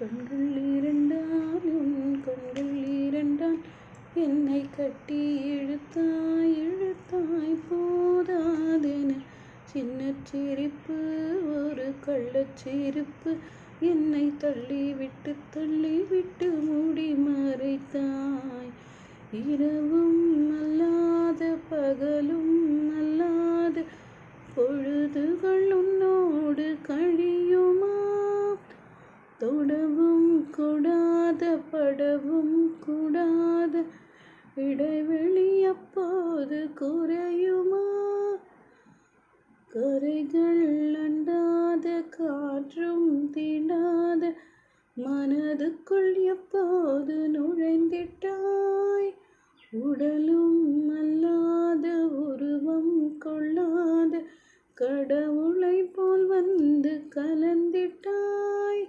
கண்கள் இரண்டால் உன் கண்கள் இரண்டால் என்னை கட்டி இழுத்தாய் இழுத்தாய் போதாதென சின்னச் சிரிப்பு ஒரு கள்ளச்சிரிப்பு என்னை தள்ளிவிட்டு மூடி மறைத்தாய். இரவும் அல்லாத பகலும் அல்லாத பொழுதுகள் உன்னோடு கழியுமா? தொடவும் கூடாத படவும் கூடாத இடைவெளி அப்போது குறையுமா? கரைகள் அண்டாத காற்றும் தீண்டாத மனதுக்குள் எப்போது நுழைந்திட்டாய்? உடலும் அல்லாத உருவம் கொள்ளாத கடவுளை போல் வந்து கலந்திட்டாய்.